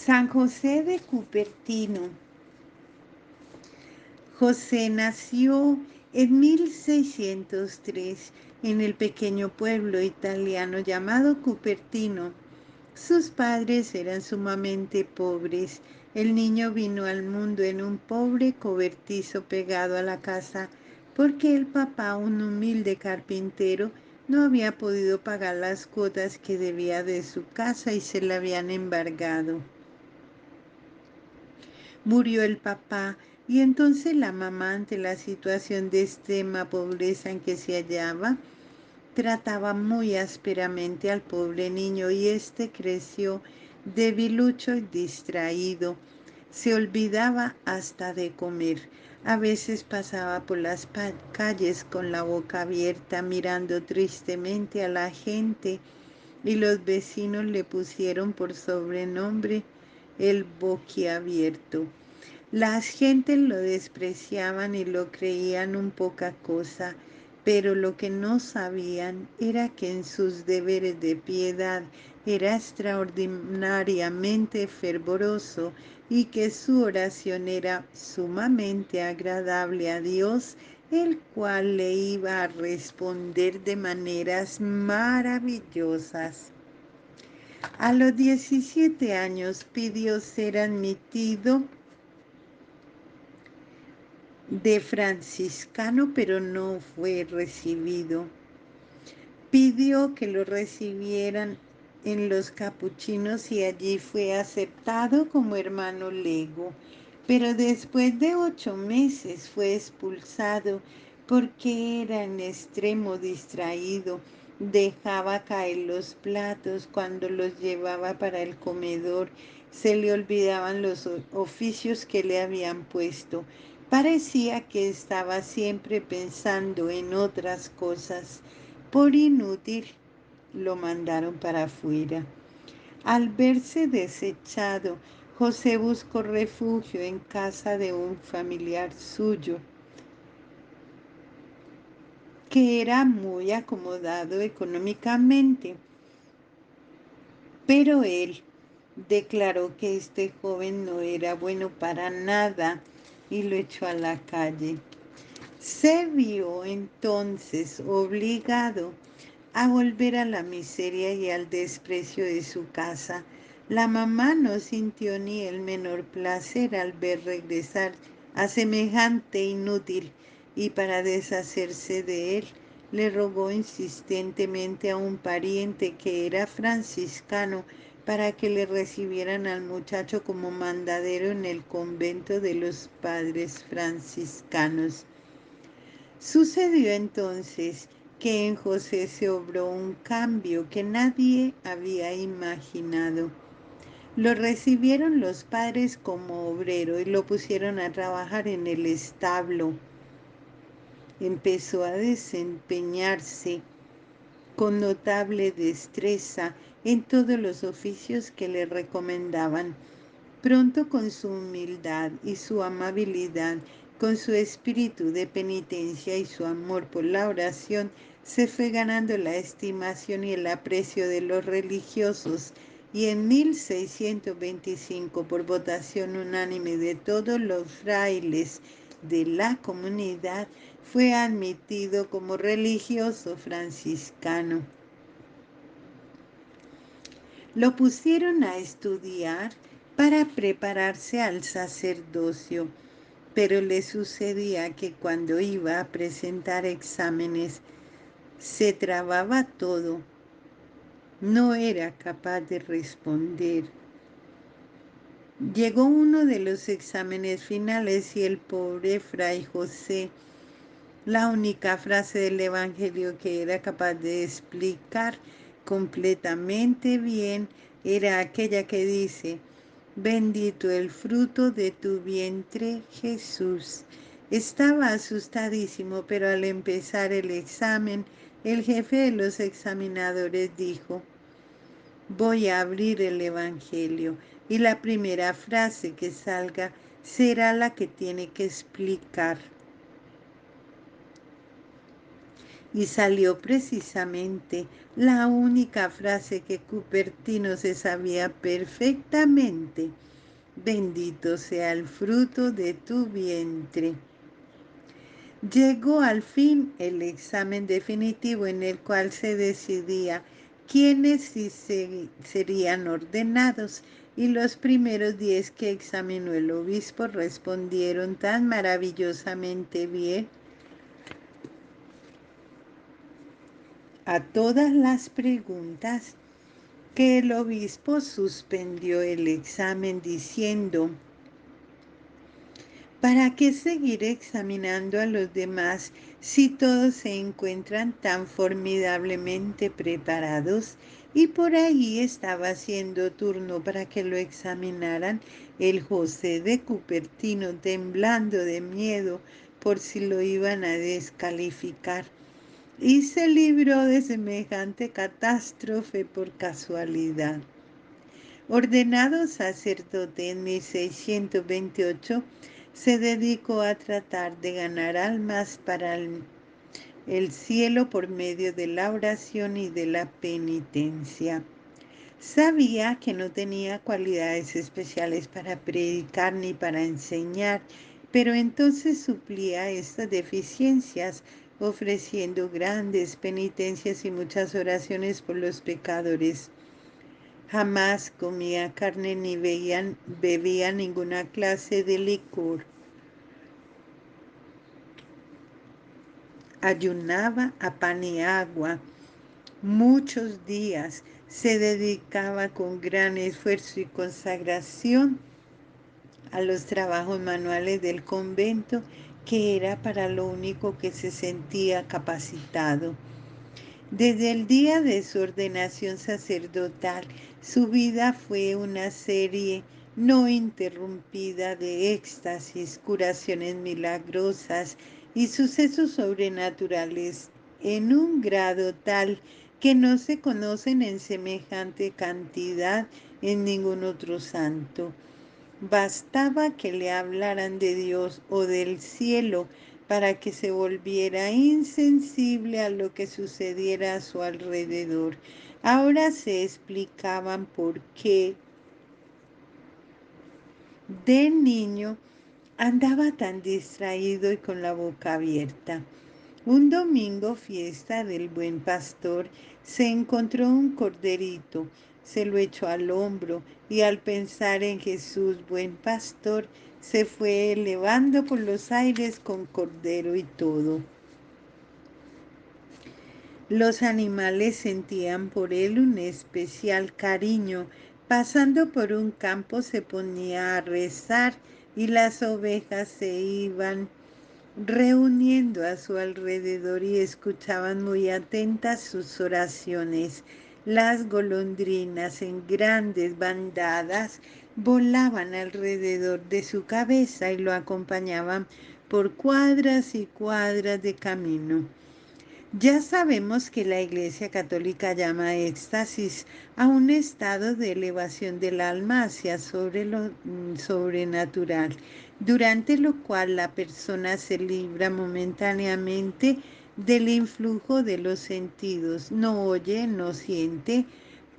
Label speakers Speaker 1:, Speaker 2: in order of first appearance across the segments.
Speaker 1: San José de Cupertino. José nació en 1603 en el pequeño pueblo italiano llamado Cupertino. Sus padres eran sumamente pobres. El niño vino al mundo en un pobre cobertizo pegado a la casa porque el papá, un humilde carpintero, no había podido pagar las cuotas que debía de su casa y se la habían embargado. Murió el papá y entonces la mamá, ante la situación de extrema pobreza en que se hallaba, trataba muy ásperamente al pobre niño y éste creció debilucho y distraído. Se olvidaba hasta de comer. A veces pasaba por las calles con la boca abierta mirando tristemente a la gente y los vecinos le pusieron por sobrenombre el boquiabierto. Las gentes lo despreciaban y lo creían un poca cosa, pero lo que no sabían era que en sus deberes de piedad era extraordinariamente fervoroso y que su oración era sumamente agradable a Dios, el cual le iba a responder de maneras maravillosas. A los 17 años pidió ser admitido de franciscano, pero no fue recibido. Pidió que lo recibieran en los capuchinos y allí fue aceptado como hermano lego. Pero después de 8 meses fue expulsado porque era en extremo distraído. Dejaba caer los platos cuando los llevaba para el comedor. Se le olvidaban los oficios que le habían puesto. Parecía que estaba siempre pensando en otras cosas. Por inútil, lo mandaron para afuera. Al verse desechado, José buscó refugio en casa de un familiar suyo, que era muy acomodado económicamente, pero él declaró que este joven no era bueno para nada y lo echó a la calle. Se vio entonces obligado a volver a la miseria y al desprecio de su casa. La mamá no sintió ni el menor placer al ver regresar a semejante inútil y para deshacerse de él le rogó insistentemente a un pariente que era franciscano para que le recibieran al muchacho como mandadero en el convento de los padres franciscanos. Sucedió entonces que en José se obró un cambio que nadie había imaginado. Lo recibieron los padres como obrero y lo pusieron a trabajar en el establo. Empezó a desempeñarse con notable destreza en todos los oficios que le recomendaban. Pronto, con su humildad y su amabilidad, con su espíritu de penitencia y su amor por la oración, se fue ganando la estimación y el aprecio de los religiosos, y en 1625, por votación unánime de todos los frailes de la comunidad, fue admitido como religioso franciscano. Lo pusieron a estudiar para prepararse al sacerdocio, pero le sucedía que cuando iba a presentar exámenes se trababa todo, no era capaz de responder. Llegó uno de los exámenes finales y el pobre fray José, la única frase del Evangelio que era capaz de explicar completamente bien era aquella que dice: bendito el fruto de tu vientre, Jesús. Estaba asustadísimo, pero al empezar el examen, el jefe de los examinadores dijo: voy a abrir el Evangelio y la primera frase que salga será la que tiene que explicar. Y salió precisamente la única frase que Cupertino se sabía perfectamente: bendito sea el fruto de tu vientre. Llegó al fin el examen definitivo en el cual se decidía quiénes sí serían ordenados, y los primeros 10 que examinó el obispo respondieron tan maravillosamente bien a todas las preguntas que el obispo suspendió el examen diciendo: ¿para qué seguir examinando a los demás si todos se encuentran tan formidablemente preparados? Y por ahí estaba haciendo turno para que lo examinaran el José de Cupertino, temblando de miedo por si lo iban a descalificar. Y se libró de semejante catástrofe por casualidad. Ordenado sacerdote en 1628, se dedicó a tratar de ganar almas para el cielo por medio de la oración y de la penitencia. Sabía que no tenía cualidades especiales para predicar ni para enseñar, pero entonces suplía estas deficiencias ofreciendo grandes penitencias y muchas oraciones por los pecadores. Jamás comía carne ni bebía ninguna clase de licor. Ayunaba a pan y agua muchos días. Se dedicaba con gran esfuerzo y consagración a los trabajos manuales del convento, que era para lo único que se sentía capacitado. Desde el día de su ordenación sacerdotal, su vida fue una serie no interrumpida de éxtasis, curaciones milagrosas y sucesos sobrenaturales en un grado tal que no se conocen en semejante cantidad en ningún otro santo. Bastaba que le hablaran de Dios o del cielo para que se volviera insensible a lo que sucediera a su alrededor. Ahora se explicaban por qué de niño andaba tan distraído y con la boca abierta. Un domingo, fiesta del Buen Pastor, se encontró un corderito, se lo echó al hombro y al pensar en Jesús, Buen Pastor, se fue elevando por los aires con cordero y todo. Los animales sentían por él un especial cariño. Pasando por un campo se ponía a rezar y las ovejas se iban reuniendo a su alrededor y escuchaban muy atentas sus oraciones. Las golondrinas en grandes bandadas volaban alrededor de su cabeza y lo acompañaban por cuadras y cuadras de camino. Ya sabemos que la Iglesia Católica llama éxtasis a un estado de elevación del alma hacia sobre lo sobrenatural, durante lo cual la persona se libra momentáneamente del influjo de los sentidos, no oye, no siente,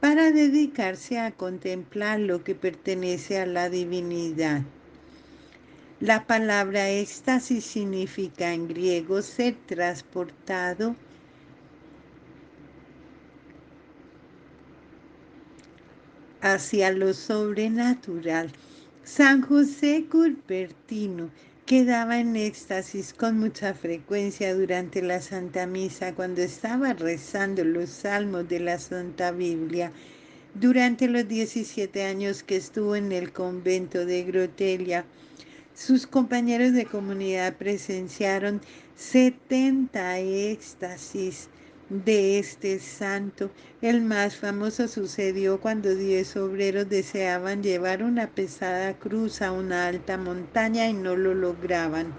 Speaker 1: para dedicarse a contemplar lo que pertenece a la divinidad. La palabra éxtasis significa en griego ser transportado hacia lo sobrenatural. San José Cupertino quedaba en éxtasis con mucha frecuencia durante la Santa Misa cuando estaba rezando los salmos de la Santa Biblia. Durante los 17 años que estuvo en el convento de Grotelia, sus compañeros de comunidad presenciaron 70 éxtasis de este santo. El más famoso sucedió cuando 10 obreros deseaban llevar una pesada cruz a una alta montaña y no lo lograban.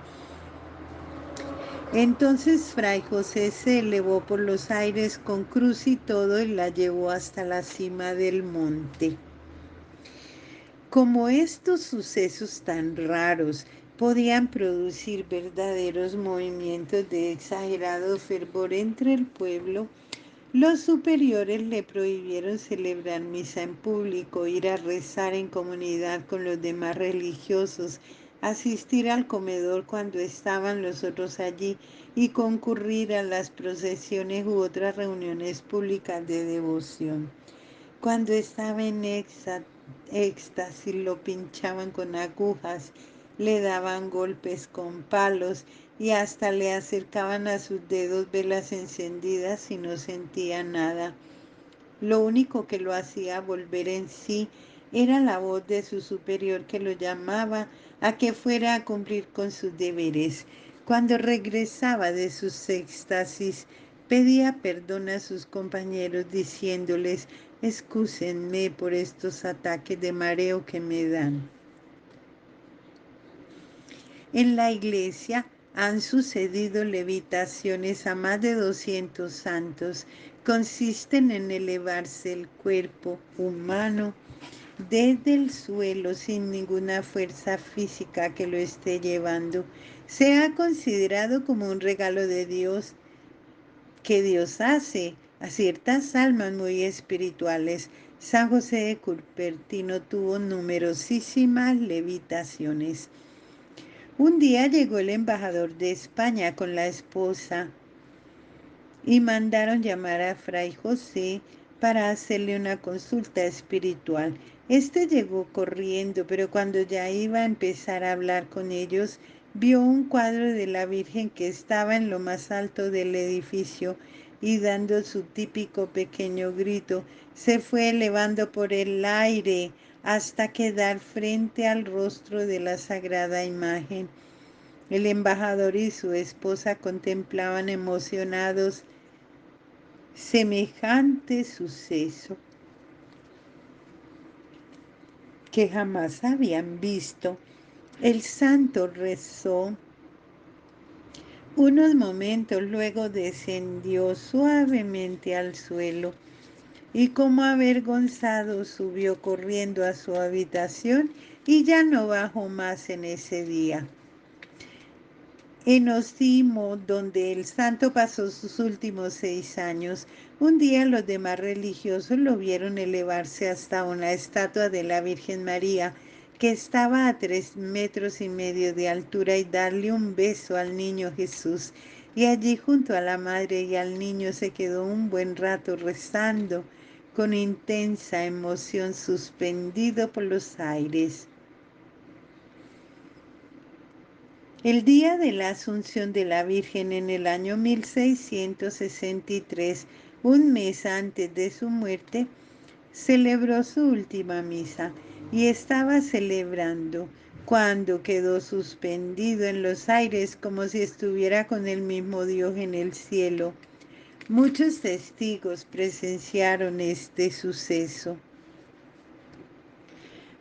Speaker 1: Entonces Fray José se elevó por los aires con cruz y todo y la llevó hasta la cima del monte. Como estos sucesos tan raros podían producir verdaderos movimientos de exagerado fervor entre el pueblo, los superiores le prohibieron celebrar misa en público, ir a rezar en comunidad con los demás religiosos, asistir al comedor cuando estaban los otros allí y concurrir a las procesiones u otras reuniones públicas de devoción. Cuando estaba en éxtasis lo pinchaban con agujas, le daban golpes con palos y hasta le acercaban a sus dedos velas encendidas y no sentía nada. Lo único que lo hacía volver en sí era la voz de su superior que lo llamaba a que fuera a cumplir con sus deberes. Cuando regresaba de sus éxtasis, pedía perdón a sus compañeros diciéndoles: excúsenme por estos ataques de mareo que me dan. En la iglesia han sucedido levitaciones a más de 200 santos. Consisten en elevarse el cuerpo humano desde el suelo sin ninguna fuerza física que lo esté llevando. Se ha considerado como un regalo de Dios que Dios hace a ciertas almas muy espirituales. San José de Cupertino tuvo numerosísimas levitaciones. Un día llegó el embajador de España con la esposa y mandaron llamar a Fray José para hacerle una consulta espiritual. Este llegó corriendo, pero cuando ya iba a empezar a hablar con ellos, vio un cuadro de la Virgen que estaba en lo más alto del edificio y dando su típico pequeño grito, se fue elevando por el aire hasta quedar frente al rostro de la sagrada imagen. El embajador y su esposa contemplaban emocionados semejante suceso que jamás habían visto. El santo rezó unos momentos, luego descendió suavemente al suelo y, como avergonzado, subió corriendo a su habitación y ya no bajó más en ese día. En Osimo, donde el santo pasó sus últimos 6 años, un día los demás religiosos lo vieron elevarse hasta una estatua de la Virgen María que estaba a 3,5 metros de altura y darle un beso al niño Jesús. Y allí junto a la madre y al niño se quedó un buen rato rezando con intensa emoción, suspendido por los aires. El día de la Asunción de la Virgen en el año 1663, un mes antes de su muerte, celebró su última misa y estaba celebrando cuando quedó suspendido en los aires como si estuviera con el mismo Dios en el cielo. Muchos testigos presenciaron este suceso.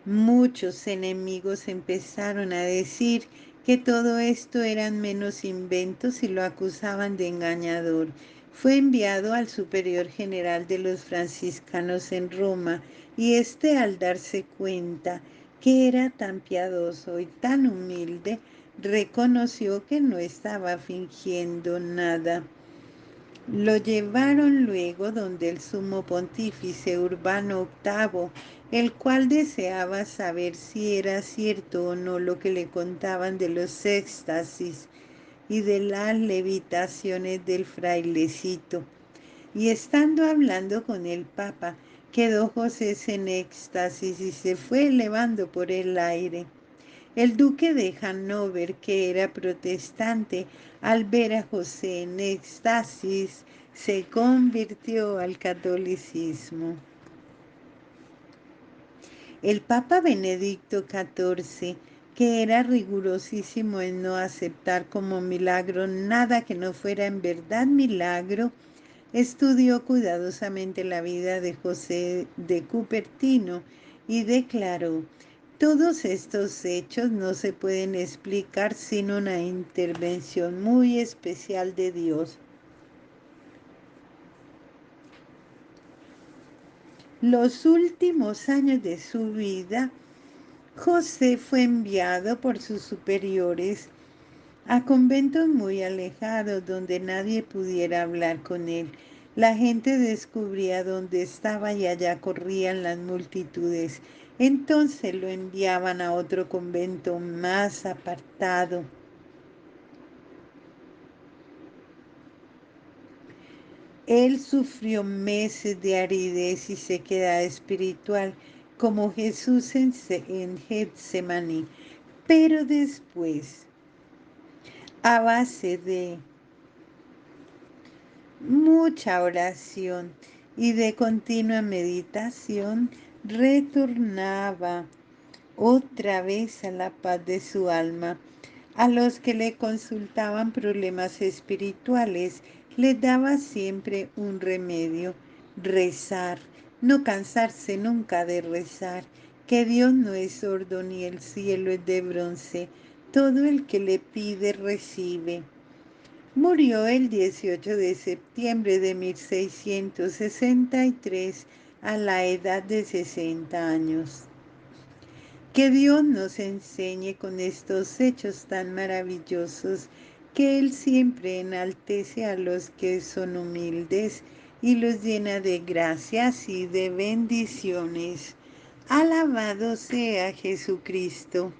Speaker 1: Muchos enemigos empezaron a decir que todo esto eran menos inventos y lo acusaban de engañador. Fue enviado al superior general de los franciscanos en Roma y este, al darse cuenta que era tan piadoso y tan humilde, reconoció que no estaba fingiendo nada. Lo llevaron luego donde el sumo pontífice Urbano VIII, el cual deseaba saber si era cierto o no lo que le contaban de los éxtasis y de las levitaciones del frailecito. Y estando hablando con el Papa, quedó José en éxtasis y se fue elevando por el aire. El duque de Hannover, que era protestante, al ver a José en éxtasis, se convirtió al catolicismo. El Papa Benedicto XIV, que era rigurosísimo en no aceptar como milagro nada que no fuera en verdad milagro, estudió cuidadosamente la vida de José de Cupertino y declaró: todos estos hechos no se pueden explicar sin una intervención muy especial de Dios. Los últimos años de su vida José fue enviado por sus superiores a conventos muy alejados donde nadie pudiera hablar con él. La gente descubría dónde estaba y allá corrían las multitudes. Entonces lo enviaban a otro convento más apartado. Él sufrió meses de aridez y sequedad espiritual, como Jesús en Getsemaní. Pero después, a base de mucha oración y de continua meditación, retornaba otra vez a la paz de su alma. A los que le consultaban problemas espirituales, les daba siempre un remedio: rezar, no cansarse nunca de rezar, que Dios no es sordo ni el cielo es de bronce, todo el que le pide recibe. Murió el 18 de septiembre de 1663 a la edad de 60 años. Que Dios nos enseñe con estos hechos tan maravillosos que Él siempre enaltece a los que son humildes y los llena de gracias y de bendiciones. Alabado sea Jesucristo.